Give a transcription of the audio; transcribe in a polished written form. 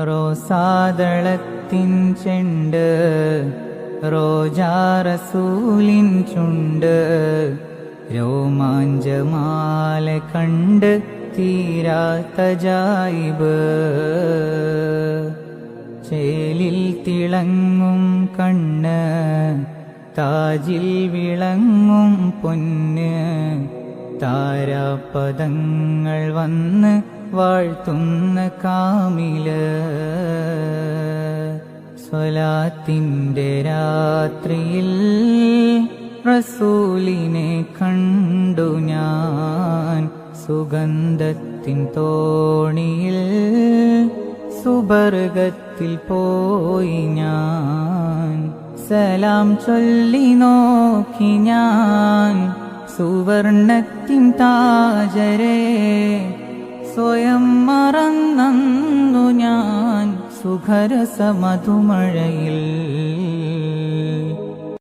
റോസാദളത്തിൻ ചെണ്ട് റോജാറസൂലിൻ ചുണ്ട് രോമാഞ്ചമാല കണ്ട് തീരാത്ത ജായിബ് ചേലിൽ തിളങ്ങും കണ്ണ് താജിൽ വിളങ്ങും പൊന്ന് താരാപദങ്ങൾ വന്ന് വാഴ്ത്തുന്ന കാമില് സ്വലാത്തിന്റെ രാത്രിയിൽ റസൂലിനെ കണ്ടു ഞാൻ സുഗന്ധത്തിൻ തോണിയിൽ സുബർഗത്തിൽ പോയി ഞാൻ സലാം ചൊല്ലി നോക്കി ഞാൻ സുവർണത്തിൻ താജരെ സ്വയം മറന്നു ഞാൻ സുഖരസമധുമഴയിൽ